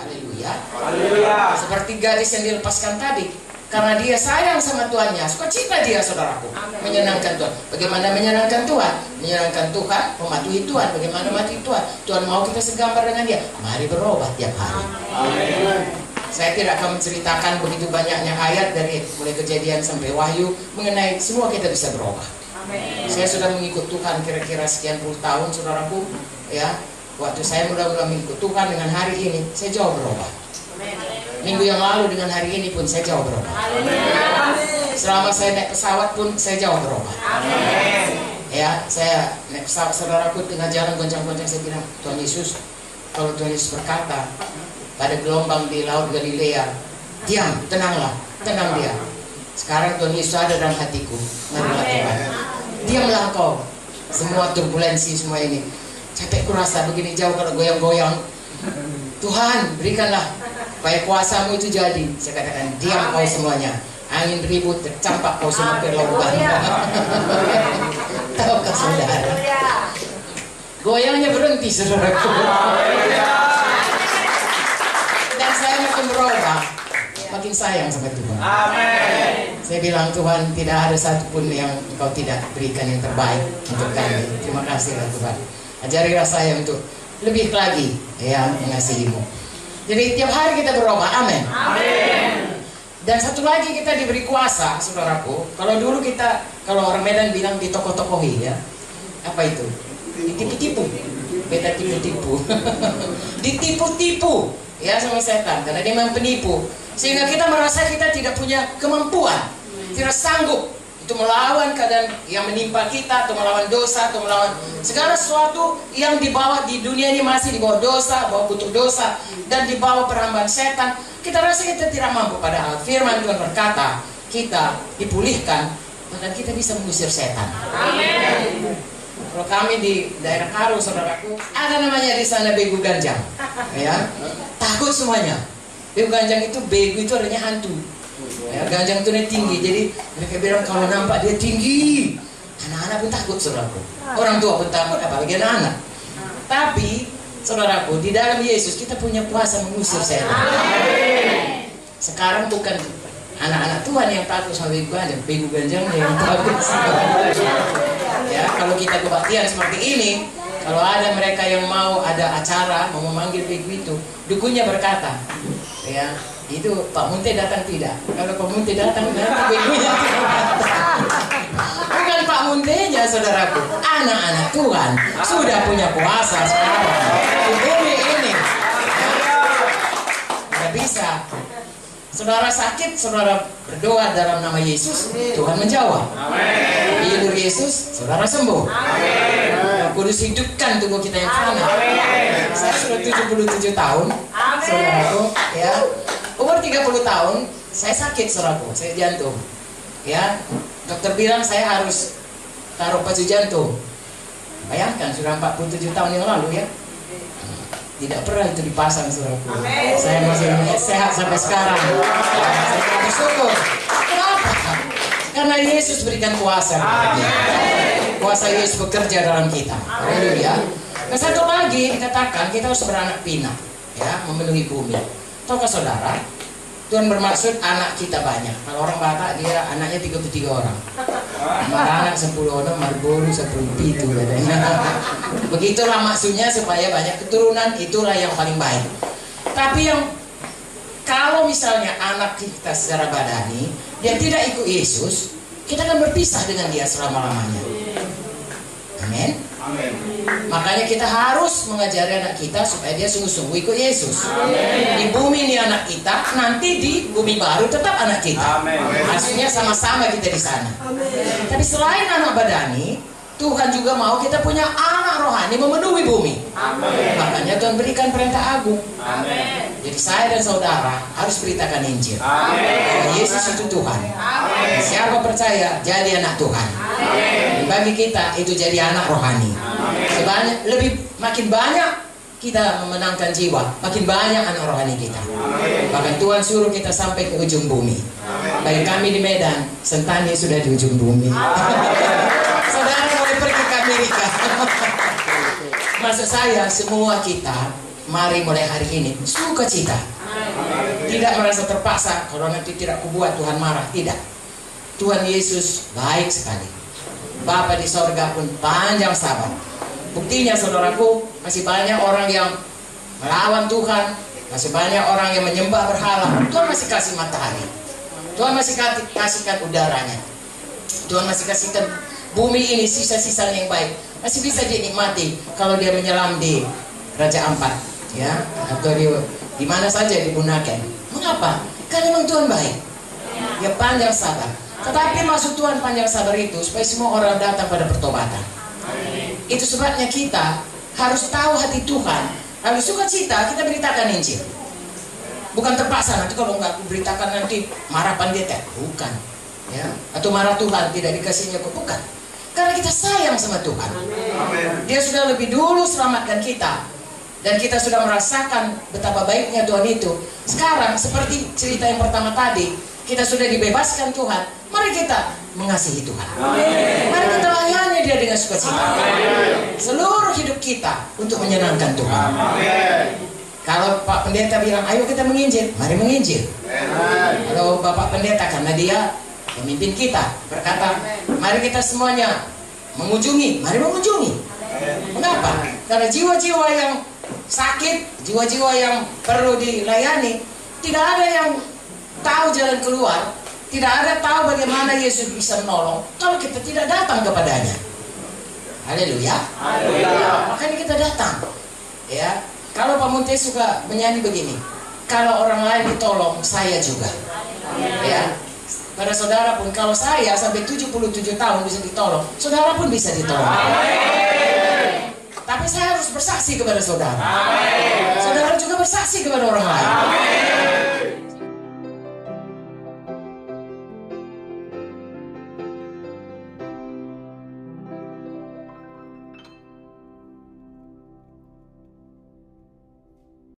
Haleluya. Haleluya. Seperti gadis yang dilepaskan tadi, karena dia sayang sama tuannya, sukacita dia, saudaraku, menyenangkan Tuhan. Bagaimana menyenangkan Tuhan? Menyenangkan Tuhan, mematuhi Tuhan. Bagaimana mematuhi Tuhan? Tuhan mau kita segambar dengan dia. Mari berubah tiap hari. Amin. Saya tidak akan menceritakan begitu banyaknya ayat dari mulai Kejadian sampai Wahyu mengenai semua kita bisa berubah. Amin. Saya sudah mengikut Tuhan kira-kira sekian puluh tahun, saudaraku. Ya, waktu saya mula-mula mengikut Tuhan dengan hari ini, saya jauh berubah. Minggu yang lalu dengan hari ini pun saya jauh berubah. Selama saya naik pesawat pun saya jauh berubah. Ya, saya naik pesawat, saudaraku, tengah jalan goncang-goncang, saya bilang, Tuhan Yesus, kalau Tuhan Yesus berkata pada gelombang di Laut Galilea, diam, tenanglah, tenang dia. Sekarang Tuhan Yesus ada dalam hatiku. Marilah Tuhan, diamlah engkau. Semua turbulensi semua ini, capek kurasa begini jauh kalau goyang-goyang. Tuhan, berikanlah supaya kuasamu itu jadi. Saya katakan, diam kau semuanya. Angin ribut, tercampak kau semua ke lautan. Tahukah saudara? Goyangnya berhenti, saudaraku. Dan saya makin berubah, makin sayang sama Tuhan. Amin. Saya bilang, Tuhan, tidak ada satupun yang Engkau tidak berikan yang terbaik untuk kami. Terima kasihlah Tuhan. Ajarilah saya untuk lebih lagi ya mengasihimu. Jadi tiap hari kita berubah. Amin. Amin. Dan satu lagi, kita diberi kuasa, saudaraku. Kalau dulu kita, kalau orang Medan bilang ditokoh-tokohi ya. Apa itu? Ditipu-tipu. Beta tipu-tipu. Ditipu-tipu ya sama setan, karena dia memang penipu. Sehingga kita merasa kita tidak punya kemampuan, tidak sanggup untuk melawan keadaan yang menimpa kita, atau melawan dosa, atau melawan segala sesuatu yang dibawa di dunia ini, masih di bawah dosa, bawah kutuk dosa, dan di bawah perhambaan setan. Kita rasa kita tidak mampu, padahal firman Tuhan berkata kita dipulihkan, bahkan kita bisa mengusir setan. Amin. Kalau kami di daerah Karo, saudaraku, ada namanya di sana begu ganjang, ya, takut semuanya. Begu ganjang itu, begu itu artinya hantu. Ya, ganjang itu tinggi, jadi mereka bilang kalau nampak dia tinggi, anak-anak pun takut, saudaraku. Orang tua pun takut, apalagi anak-anak. Tapi, saudaraku, di dalam Yesus kita punya kuasa mengusir setan. Sekarang bukan anak-anak Tuhan yang takut sama begu ganjang yang takut. Ya, kalau kita kebaktian seperti ini, kalau ada mereka yang mau ada acara, mau memanggil begu itu, dukunnya berkata, ya, itu Pak Munte datang tidak? Kalau Pak Munte datang, nanti begunya tidak datang. Bukan Pak Muntenya, saudaraku, anak-anak Tuhan sudah punya kuasa sekarang di bumi ini. Tidak bisa. Saudara sakit, saudara berdoa dalam nama Yesus, Tuhan menjawab. Hidup Yesus, saudara sembuh. Kudus hidupkan tubuh kita yang fana. Saya sudah 77 tahun, saudaraku, ya. Umur 30 tahun, saya sakit, saudaraku, saya jantung. Ya, dokter bilang saya harus taruh pacu jantung. Bayangkan, sudah 47 tahun yang lalu ya. Tidak pernah itu dipasang, saudaraku. Saya masih sehat sampai sekarang. Saya bersyukur. Kenapa? Karena Yesus berikan kuasa. Kuasa Yesus bekerja dalam kita. Haleluya. Dan satu lagi dikatakan kita harus beranak pinak, ya, memenuhi bumi. Tahukah saudara, Tuhan bermaksud anak kita banyak. Kalau orang Batak dia anaknya 33 orang. Anak 10 orang, Marboru 10 pitu katanya. Begitulah maksudnya, supaya banyak keturunan, itulah yang paling baik. Tapi yang kalau misalnya anak kita secara badani dia tidak ikut Yesus, kita akan berpisah dengan dia selama-lamanya. Amin. Amin. Makanya kita harus mengajari anak kita supaya dia sungguh-sungguh ikut Yesus. Di bumi ini anak kita, nanti di bumi baru tetap anak kita. Maksudnya sama-sama kita di sana. Tapi selain anak badani, Tuhan juga mau kita punya anak rohani memenuhi bumi. Makanya Tuhan berikan perintah agung. Jadi saya dan saudara harus beritakan Injil. Bahwa Yesus itu Tuhan. Siapa percaya jadi anak Tuhan. Bagi kita itu jadi anak rohani. Makin banyak kita memenangkan jiwa, makin banyak anak rohani kita. Bahkan Tuhan suruh kita sampai ke ujung bumi. Bagi kami di Medan, Sentani sudah di ujung bumi. Saudara boleh pergi ke Amerika. Maksud saya, semua kita mari mulai hari ini sukacita. Tidak merasa terpaksa, kalau nanti tidak kubuat Tuhan marah. Tidak. Tuhan Yesus baik sekali. Bapa di sorga pun panjang sabar. Buktinya saudaraku, masih banyak orang yang melawan Tuhan, masih banyak orang yang menyembah berhala. Tuhan masih kasih matahari, Tuhan masih kasihkan udaranya, Tuhan masih kasihkan bumi ini sisa-sisa yang baik. Masih bisa dinikmati kalau dia menyelam di Raja Ampat, ya, atau di mana saja di Bunaken. Mengapa? Karena memang Tuhan baik. Ya panjang sabar. Tetapi maksud Tuhan panjang sabar itu supaya semua orang datang pada pertobatan. Itu sebabnya kita harus tahu hati Tuhan. Lalu sukacita kita beritakan Injil. Bukan terpaksa, nanti kalau nggak beritakan nanti marah pendeta. Bukan, ya. Atau marah Tuhan tidak dikasihnya kok. Bukan. Karena kita sayang sama Tuhan. Dia sudah lebih dulu selamatkan kita. Dan kita sudah merasakan betapa baiknya Tuhan itu. Sekarang seperti cerita yang pertama tadi, kita sudah dibebaskan Tuhan. Mari kita mengasihi Tuhan. Mari kita layani Dia dengan sukacita. Seluruh hidup kita untuk menyenangkan Tuhan. Kalau Pak Pendeta bilang, ayo kita menginjil, mari menginjil. Kalau Bapak Pendeta, karena dia pemimpin kita, berkata, mari kita semuanya mengunjungi, mari mengunjungi. Mengapa? Karena jiwa-jiwa yang sakit, jiwa-jiwa yang perlu dilayani, tidak ada yang tahu jalan keluar, tidak ada tahu bagaimana Yesus bisa menolong kalau kita tidak datang kepadanya. Haleluya. Makanya kita datang. Ya, kalau Pak Munte suka menyanyi begini, kalau orang lain ditolong, saya juga. Ya, pada saudara pun, kalau saya sampai 77 tahun bisa ditolong, saudara pun bisa ditolong. Tapi saya harus bersaksi kepada saudara. Saudara juga bersaksi kepada orang lain.